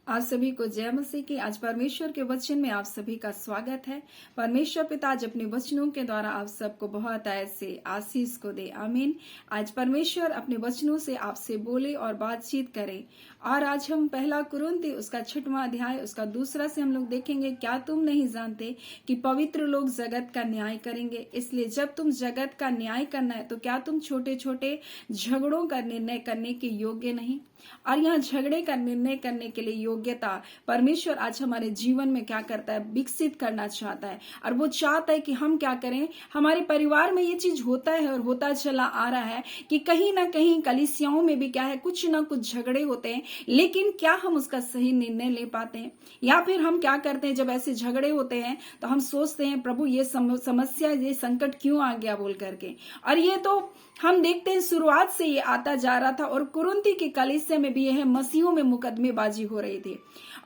आप सभी को जय मसीह की। आज परमेश्वर के वचन में आप सभी का स्वागत है। परमेश्वर पिता आज अपने वचनों के द्वारा आप सबको बहुत ऐसे आशीष को दे। आमीन। आज परमेश्वर अपने वचनों से आपसे बोले और बातचीत करे। और आज हम पहला कुरिन्ती उसका 6वां अध्याय उसका 2 से हम लोग देखेंगे। क्या तुम नहीं जानते कि पवित्र लोग जगत का न्याय करेंगे? इसलिए जब तुम जगत का न्याय करना है तो क्या तुम छोटे छोटे झगड़ों का निर्णय करने के योग्य नहीं? और यहाँ झगड़े का निर्णय करने के लिए योग्यता परमेश्वर आज हमारे जीवन में क्या करता है, विकसित करना चाहता है। और वो चाहता है कि हम क्या करें। हमारे परिवार में ये चीज होता है और होता चला आ रहा है कि कहीं ना कहीं कलीसियाओं में भी क्या है, कुछ ना कुछ झगड़े होते हैं, लेकिन क्या हम उसका सही निर्णय ले पाते हैं? या फिर हम क्या करते हैं, जब ऐसे झगड़े होते हैं तो हम सोचते हैं प्रभु ये समस्या, ये संकट क्यों आ गया बोल करके। और ये तो हम देखते हैं शुरुआत से ये आता जा रहा था और कुरिन्ती की कलीसिया में भी यह मसीहों में मुकदमेबाजी हो रही थी।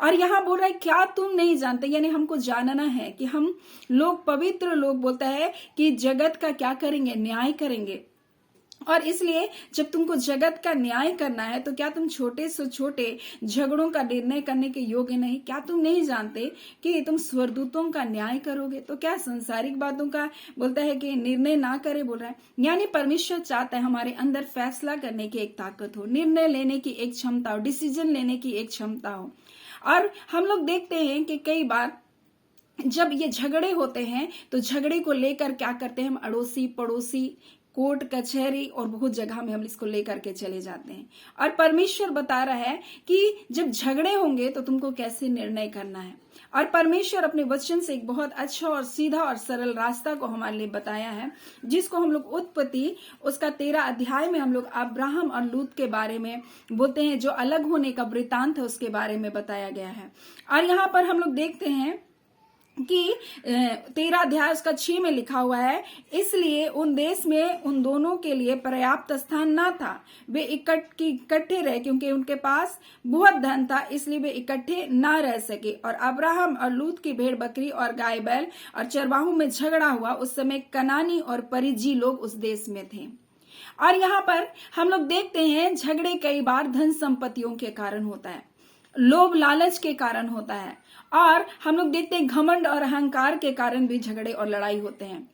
और यहाँ बोल रहा है क्या तुम नहीं जानते, यानी हमको जानना है कि हम लोग पवित्र लोग बोलता है कि जगत का क्या करेंगे, न्याय करेंगे। और इसलिए जब तुमको जगत का न्याय करना है तो क्या तुम छोटे से छोटे झगड़ों का निर्णय करने के योग्य नहीं? क्या तुम नहीं जानते कि तुम स्वर्गदूतों का न्याय करोगे? तो क्या संसारिक बातों का बोलता है कि निर्णय ना करे बोल रहा है। यानी परमेश्वर चाहता है हमारे अंदर फैसला करने की एक ताकत हो, निर्णय लेने की एक क्षमता हो, डिसीजन लेने की एक क्षमता हो। और हम लोग देखते हैं कि कई बार जब ये झगड़े होते हैं तो झगड़े को लेकर क्या करते हैं, हम अड़ोसी पड़ोसी, कोर्ट कचहरी और बहुत जगह में हम इसको लेकर के चले जाते हैं। और परमेश्वर बता रहा है कि जब झगड़े होंगे तो तुमको कैसे निर्णय करना है। और परमेश्वर अपने वचन से एक बहुत अच्छा और सीधा और सरल रास्ता को हमारे लिए बताया है, जिसको हम लोग उत्पत्ति उसका 13 अध्याय में हम लोग अब्राहम और लूत के बारे में बोलते हैं, जो अलग होने का वृतांत है उसके बारे में बताया गया है। और यहाँ पर हम लोग देखते हैं कि 13 अध्याय उसका 6 में लिखा हुआ है, इसलिए उन देश में उन दोनों के लिए पर्याप्त स्थान ना था, वे इकट्ठे रहे क्योंकि उनके पास बहुत धन था, इसलिए वे इकट्ठे ना रह सके। और अब्राहम और लूत की भेड़ बकरी और गाय बैल और चरवाहों में झगड़ा हुआ। उस समय कनानी और परिजी लोग उस देश में थे। और यहाँ पर हम लोग देखते हैं झगड़े कई बार धन संपत्तियों के कारण होता है, लोभ लालच के कारण होता है। और हम लोग देखते हैं घमंड और अहंकार के कारण भी झगड़े और लड़ाई होते हैं।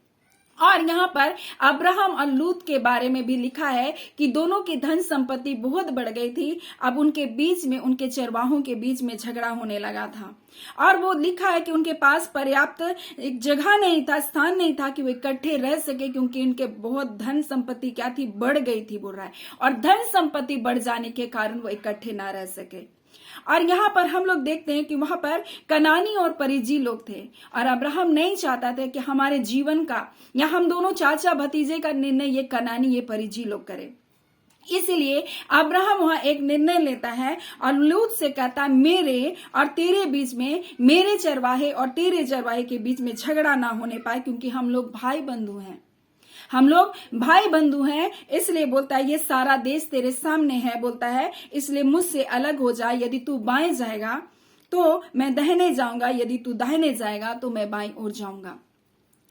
और यहाँ पर अब्राहम और लूत के बारे में भी लिखा है कि दोनों की धन संपत्ति बहुत बढ़ गई थी। अब उनके बीच में, उनके चरवाहों के बीच में झगड़ा होने लगा था। और वो लिखा है कि उनके पास पर्याप्त एक जगह नहीं था, स्थान नहीं था कि वो इकट्ठे रह सके, क्योंकि इनके बहुत धन संपत्ति क्या थी, बढ़ गई थी बोल रहा है। और धन संपत्ति बढ़ जाने के कारण वो इकट्ठे ना रह सके। और यहाँ पर हम लोग देखते हैं कि वहां पर कनानी और परिजी लोग थे। और अब्राहम नहीं चाहता था कि हमारे जीवन का या हम दोनों चाचा भतीजे का निर्णय ये कनानी ये परिजी लोग करें। इसलिए अब्राहम वहां एक निर्णय लेता है और लूत से कहता है मेरे और तेरे बीच में, मेरे चरवाहे और तेरे चरवाहे के बीच में झगड़ा ना होने पाए, क्योंकि हम लोग भाई बंधु हैं, हम लोग भाई बंधु हैं। इसलिए बोलता है ये सारा देश तेरे सामने है, बोलता है इसलिए मुझसे अलग हो जा। यदि तू बाएं जाएगा तो मैं दाहिने जाऊंगा, यदि तू दाहिने जाएगा तो मैं बाएं ओर जाऊंगा।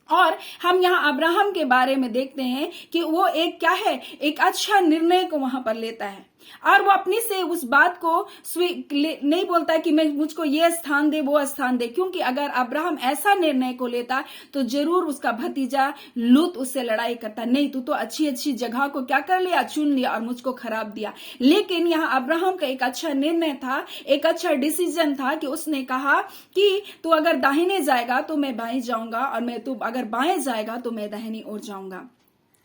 और हम यहाँ अब्राहम के बारे में देखते हैं कि वो एक क्या है, एक अच्छा निर्णय को वहां पर लेता है। और वो अपनी से उस बात को नहीं बोलता है कि मैं मुझको ये स्थान दे वो स्थान दे, क्योंकि अगर अब्राहम ऐसा निर्णय को लेता तो जरूर उसका भतीजा लूत उससे लड़ाई करता, नहीं तू तो अच्छी अच्छी जगह को क्या कर लिया, चुन लिया और मुझको खराब दिया। लेकिन यहाँ अब्राहम का एक अच्छा निर्णय था, एक अच्छा डिसीजन था कि उसने कहा कि तू अगर दाहिने जाएगा तो मैं बाएं जाऊंगा, और मैं तू अगर बाएं जाएगा तो मैं दाहिनी ओर जाऊंगा।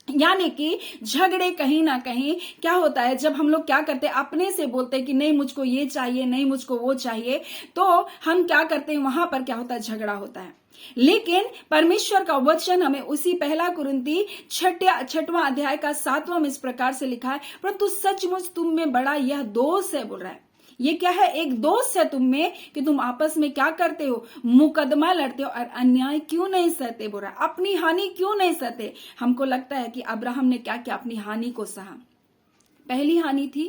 यानी कि झगड़े कहीं ना कहीं क्या होता है, जब हम लोग क्या करते हैं, अपने से बोलते हैं कि नहीं मुझको ये चाहिए, नहीं मुझको वो चाहिए, तो हम क्या करते हैं, वहां पर क्या होता है, झगड़ा होता है। लेकिन परमेश्वर का वचन हमें उसी पहला कुरिन्ती 6वां अध्याय का 7वां में इस प्रकार से लिखा है, परंतु सचमुच तुम में बड़ा यह दोष है बोल रहा है। ये क्या है, एक दोष है तुम में कि तुम आपस में क्या करते हो, मुकदमा लड़ते हो और अन्याय क्यों नहीं सहते बोल रहा है, अपनी हानि क्यों नहीं सहते। हमको लगता है कि अब्राहम ने क्या किया, अपनी हानि को सहा। पहली हानि थी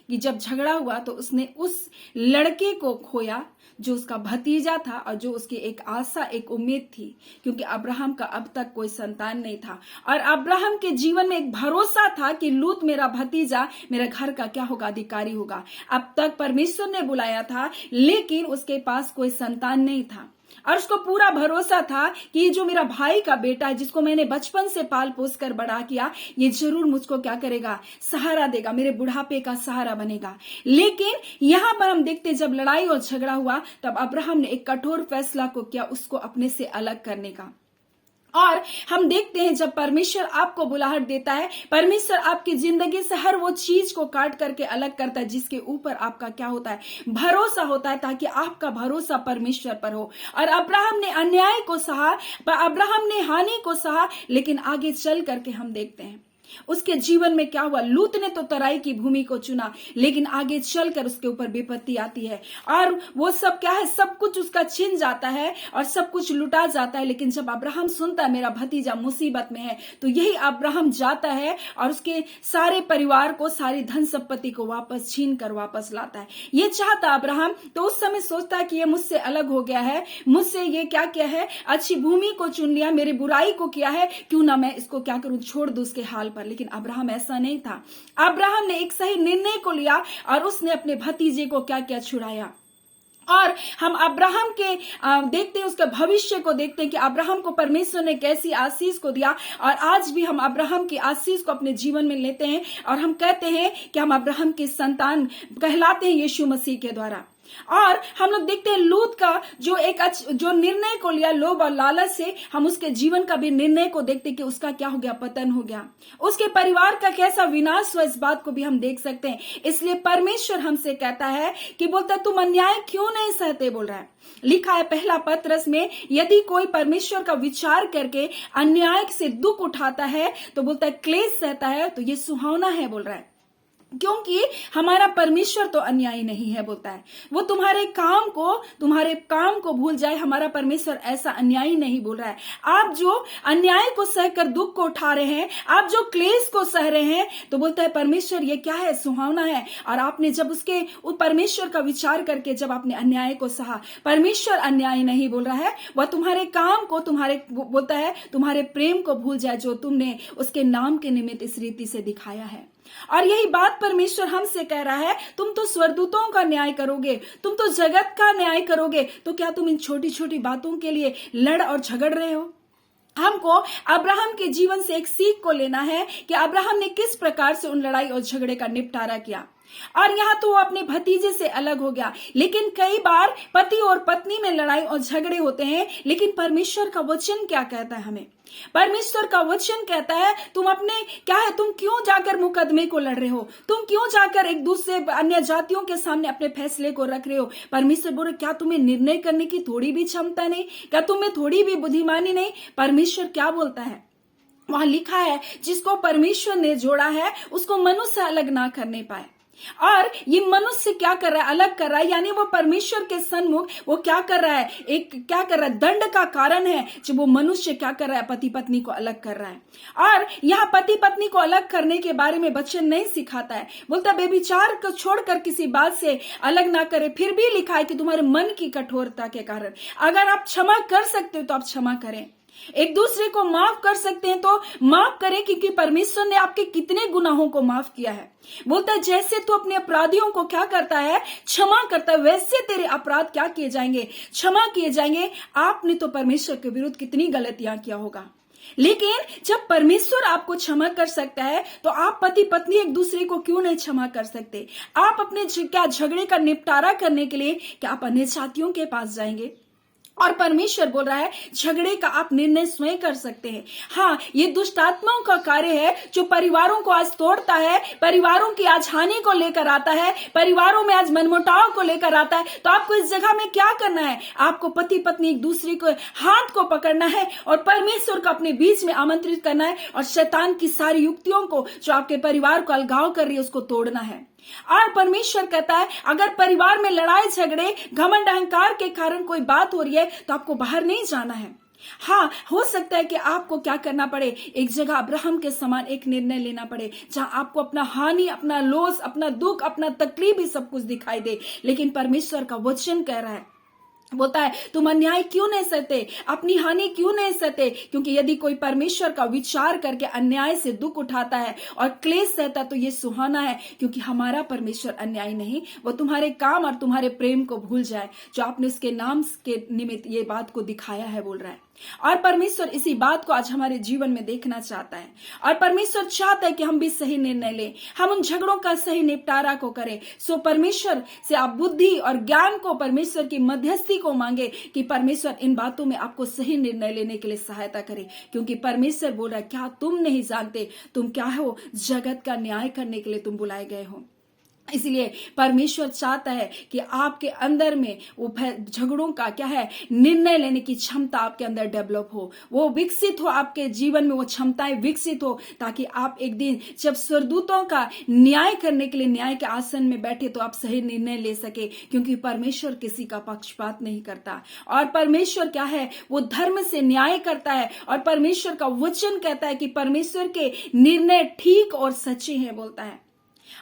कि जब झगड़ा हुआ तो उसने उस लड़के को खोया जो उसका भतीजा था और जो उसकी एक आशा, एक उम्मीद थी, क्योंकि अब्राहम का अब तक कोई संतान नहीं था। और अब्राहम के जीवन में एक भरोसा था कि लूत मेरा भतीजा मेरे घर का क्या होगा, अधिकारी होगा। अब तक परमेश्वर ने बुलाया था, लेकिन उसके पास कोई संतान नहीं था और उसको पूरा भरोसा था कि ये जो मेरा भाई का बेटा है, जिसको मैंने बचपन से पाल पोस कर बड़ा किया, ये जरूर मुझको क्या करेगा, सहारा देगा, मेरे बुढ़ापे का सहारा बनेगा। लेकिन यहां पर हम देखते जब लड़ाई और झगड़ा हुआ तब अब्राहम ने एक कठोर फैसला को किया, उसको अपने से अलग करने का। और हम देखते हैं जब परमेश्वर आपको बुलाहट देता है, परमेश्वर आपकी जिंदगी से हर वो चीज को काट करके अलग करता है जिसके ऊपर आपका क्या होता है, भरोसा होता है, ताकि आपका भरोसा परमेश्वर पर हो। और अब्राहम ने अन्याय को सहा, अब्राहम ने हानि को सहा, लेकिन आगे चल करके हम देखते हैं उसके जीवन में क्या हुआ। लूत ने तो तराई की भूमि को चुना, लेकिन आगे चलकर उसके ऊपर विपत्ति आती है और वो सब क्या है, सब कुछ उसका छिन जाता है और सब कुछ लुटा जाता है। लेकिन जब अब्राहम सुनता है मेरा भतीजा मुसीबत में है, तो यही अब्राहम जाता है और उसके सारे परिवार को, सारी धन संपत्ति को वापस छीन कर वापस लाता है। ये चाहता अब्राहम, तो उस समय सोचता है कि ये मुझसे अलग हो गया है, मुझसे ये क्या किया है, अच्छी भूमि को चुन लिया, मेरी बुराई को किया है, क्यों ना मैं इसको क्या करूं, छोड़ दूं उसके हाल पर। लेकिन अब्राहम ऐसा नहीं था। अब्राहम ने एक सही निर्णय को लिया और उसने अपने भतीजे को क्या क्या छुड़ाया। और हम अब्राहम के देखते हैं, उसके भविष्य को देखते हैं कि अब्राहम को परमेश्वर ने कैसी आशीष को दिया। और आज भी हम अब्राहम की आशीष को अपने जीवन में लेते हैं और हम कहते हैं कि हम अब्राहम के संतान कहलाते हैं यीशु मसीह के द्वारा। और हम लोग देखते हैं लूत का जो निर्णय को लिया लोभ और लालच से, हम उसके जीवन का भी निर्णय को देखते हैं कि उसका क्या हो गया, पतन हो गया, उसके परिवार का कैसा विनाश हुआ, इस बात को भी हम देख सकते हैं। इसलिए परमेश्वर हमसे कहता है कि बोलता है तुम अन्याय क्यों नहीं सहते, बोल रहा है। लिखा है पहला पत्रस में, यदि कोई परमेश्वर का विचार करके अन्याय से दुख उठाता है तो बोलता है क्लेश सहता है तो ये सुहावना है, बोल रहा है, क्योंकि हमारा परमेश्वर तो अन्यायी नहीं है, बोलता है। वो तुम्हारे काम को भूल जाए, हमारा परमेश्वर ऐसा अन्यायी नहीं, बोल रहा है। आप जो अन्याय को सहकर दुख को उठा रहे हैं, आप जो क्लेश को सह रहे हैं, तो बोलता है परमेश्वर ये क्या है, सुहावना है। और आपने जब उसके परमेश्वर का विचार करके जब आपने अन्याय को सहा, परमेश्वर अन्यायी नहीं, बोल रहा है, वह तुम्हारे काम को, बोलता है तुम्हारे प्रेम को भूल जाए जो तुमने उसके नाम के निमित्त इस रीति से दिखाया है। और यही बात परमेश्वर हमसे कह रहा है, तुम तो स्वर्गदूतों का न्याय करोगे, तुम तो जगत का न्याय करोगे, तो क्या तुम इन छोटी छोटी बातों के लिए लड़ और झगड़ रहे हो। हमको अब्राहम के जीवन से एक सीख को लेना है कि अब्राहम ने किस प्रकार से उन लड़ाई और झगड़े का निपटारा किया। और यहाँ तो वो अपने भतीजे से अलग हो गया, लेकिन कई बार पति और पत्नी में लड़ाई और झगड़े होते हैं। लेकिन परमेश्वर का वचन क्या कहता है हमें, परमेश्वर का वचन कहता है तुम अपने क्या है, तुम क्यों जाकर मुकदमे को लड़ रहे हो, तुम क्यों जाकर एक दूसरे अन्य जातियों के सामने अपने फैसले को रख रहे हो। परमेश्वर बोले क्या तुम्हें निर्णय करने की थोड़ी भी क्षमता नहीं, क्या तुम्हें थोड़ी भी बुद्धिमानी नहीं। परमेश्वर क्या बोलता है, वहां लिखा है जिसको परमेश्वर ने जोड़ा है उसको मनुष्य अलग ना करने पाए। और ये मनुष्य क्या कर रहा है, अलग कर रहा है, यानी वो परमेश्वर के सन्मुख वो क्या कर रहा है, क्या कर रहा है, दंड का कारण है जब वो मनुष्य क्या कर रहा है, पति पत्नी को अलग कर रहा है। और यहाँ पति पत्नी को अलग करने के बारे में वचन नहीं सिखाता है, बोलता बेविचार को छोड़कर किसी बात से अलग ना करे। फिर भी लिखा है कि तुम्हारे मन की कठोरता के कारण, अगर आप क्षमा कर सकते हो तो आप क्षमा करें, एक दूसरे को माफ कर सकते हैं तो माफ करें, क्योंकि परमेश्वर ने आपके कितने गुनाहों को माफ किया है। बोलता है जैसे तू अपने अपराधियों को क्या करता है, क्षमा करता है, वैसे तेरे अपराध क्या किए जाएंगे, क्षमा किए जाएंगे। आपने तो परमेश्वर के विरुद्ध कितनी गलतियां किया होगा, लेकिन जब परमेश्वर आपको क्षमा कर सकता है तो आप पति पत्नी एक दूसरे को क्यों नहीं क्षमा कर सकते। आप अपने क्या झगड़े का निपटारा करने के लिए क्या आप अन्य जातियों के पास जाएंगे। और परमेश्वर बोल रहा है झगड़े का आप निर्णय स्वयं कर सकते हैं। हाँ, ये दुष्ट आत्माओं का कार्य है जो परिवारों को आज तोड़ता है, परिवारों की आज हानि को लेकर आता है, परिवारों में आज मनमुटाव को लेकर आता है। तो आपको इस जगह में क्या करना है, आपको पति पत्नी एक दूसरे को हाथ को पकड़ना है और परमेश्वर को अपने बीच में आमंत्रित करना है और शैतान की सारी युक्तियों को जो आपके परिवार को अलगाव कर रही है उसको तोड़ना है। और परमेश्वर कहता है अगर परिवार में लड़ाई झगड़े घमंड अहंकार के कारण कोई बात हो रही है तो आपको बाहर नहीं जाना है, हाँ, हो सकता है कि आपको क्या करना पड़े, एक जगह अब्राहम के समान एक निर्णय लेना पड़े जहां आपको अपना हानि, अपना लॉस, अपना दुख, अपना तकलीफ ही सब कुछ दिखाई दे। लेकिन परमेश्वर का वचन कह रहा है, बोलता है, तुम अन्याय क्यों नहीं सहते, अपनी हानि क्यों नहीं सहते? क्योंकि यदि कोई परमेश्वर का विचार करके अन्याय से दुख उठाता है और क्लेश सहता है तो ये सुहाना है, क्योंकि हमारा परमेश्वर अन्याय नहीं, वो तुम्हारे काम और तुम्हारे प्रेम को भूल जाए जो आपने उसके नाम के निमित्त ये बात को दिखाया है, बोल रहा है। और परमेश्वर इसी बात को आज हमारे जीवन में देखना चाहता है, और परमेश्वर चाहता है कि हम भी सही निर्णय लें, हम उन झगड़ों का सही निपटारा को करें। सो परमेश्वर से आप बुद्धि और ज्ञान को, परमेश्वर की मध्यस्थी को मांगे कि परमेश्वर इन बातों में आपको सही निर्णय लेने के लिए सहायता करे। क्योंकि परमेश्वर बोल रहा है, क्या तुम नहीं जानते तुम क्या हो? जगत का न्याय करने के लिए तुम बुलाए गए हो। इसलिए परमेश्वर चाहता है कि आपके अंदर में वो झगड़ों का क्या है, निर्णय लेने की क्षमता आपके अंदर डेवलप हो, वो विकसित हो, आपके जीवन में वो क्षमताएं विकसित हो, ताकि आप एक दिन जब स्वर्गदूतों का न्याय करने के लिए न्याय के आसन में बैठे तो आप सही निर्णय ले सके। क्योंकि परमेश्वर किसी का पक्षपात नहीं करता, और परमेश्वर क्या है, वो धर्म से न्याय करता है। और परमेश्वर का वचन कहता है कि परमेश्वर के निर्णय ठीक और सच्चे हैं, बोलता है।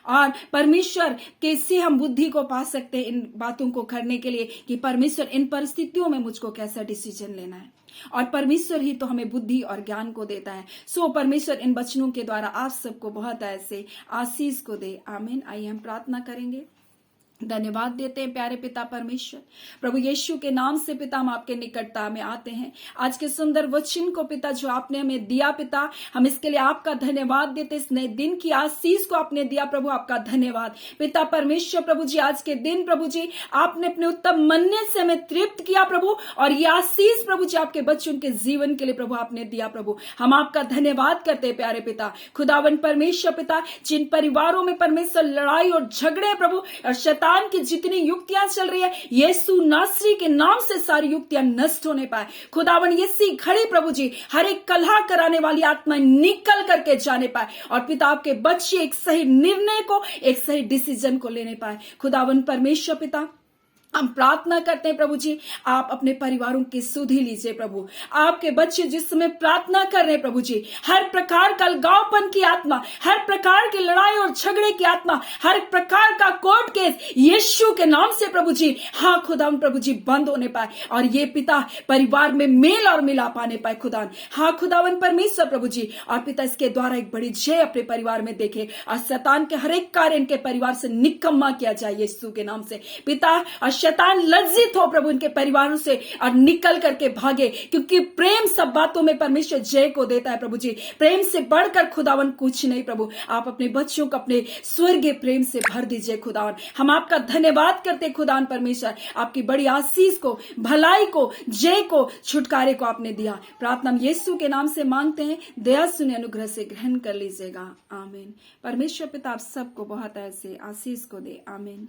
और परमेश्वर कैसे हम बुद्धि को पा सकते हैं इन बातों को करने के लिए, कि परमेश्वर इन परिस्थितियों में मुझको कैसा डिसीजन लेना है, और परमेश्वर ही तो हमें बुद्धि और ज्ञान को देता है। सो परमेश्वर इन वचनों के द्वारा आप सबको बहुत ऐसे आशीष को दे। आमीन। आइए हम प्रार्थना करेंगे। धन्यवाद देते हैं प्यारे पिता परमेश्वर, प्रभु यीशु के नाम से पिता हम आपके निकटता में आते हैं। आज के सुंदर वचन को पिता जो आपने हमें दिया पिता, हम इसके लिए आपका धन्यवाद देते। इस नए दिन की आशीष को आपने दिया प्रभु, आपका धन्यवाद पिता परमेश्वर। प्रभु जी आज के दिन प्रभु जी आपने अपने उत्तम मन्ने से हमें तृप्त किया प्रभु, और ये आशीष प्रभु जी आपके बच्चों के जीवन के लिए प्रभु आपने दिया प्रभु। हम आपका धन्यवाद करते हैं प्यारे पिता खुदावन परमेश्वर पिता, जिन परिवारों में परमेश्वर लड़ाई और झगड़े प्रभु और शैतान की जितनी युक्तियां चल रही है, यीशु नासरी के नाम से सारी युक्तियां नष्ट होने पाए खुदावन। इसी घड़ी प्रभु जी हर एक कलह कराने वाली आत्मा निकल करके जाने पाए, और पिता आपके बच्चे एक सही निर्णय को, एक सही डिसीजन को लेने पाए खुदावन परमेश्वर पिता। हम प्रार्थना करते हैं प्रभु जी, आप अपने परिवारों की सुधि लीजिए प्रभु। आपके बच्चे जिस समय प्रार्थना कर रहे हैं प्रभु जी, हर प्रकार का अलगावपन की आत्मा, हर प्रकार की लड़ाई और झगड़े की आत्मा, हर प्रकार का कोर्ट केस यीशु के नाम से प्रभु जी, हाँ खुदावन प्रभु जी बंद होने पाए, और ये पिता परिवार में मेल और मिलाप आने पाए खुदावन। हाँ खुदावन परमेश्वर प्रभु जी, और पिता इसके द्वारा एक बड़ी जय अपने परिवार में देखे, और शैतान के हर एक कार्य इनके परिवार से निकम्मा किया जाए यीशु के नाम से पिता। और शैतान लज्जित हो प्रभु इनके परिवारों से और निकल करके भागे, क्योंकि प्रेम सब बातों में परमेश्वर जय को देता है प्रभु जी। प्रेम से बढ़कर खुदावन कुछ नहीं प्रभु, आप अपने बच्चों को अपने स्वर्गीय प्रेम से भर दीजिए खुदावन। हम आपका धन्यवाद करते खुदावन परमेश्वर, आपकी बड़ी आशीष को, भलाई को, जय को, छुटकारे को आपने दिया। प्रार्थना यीशु के नाम से मांगते हैं, दया सुने अनुग्रह से ग्रहण कर लीजिएगा। आमीन। परमेश्वर पिता आप सबको बहुत ऐसे आशीष को दे। आमीन।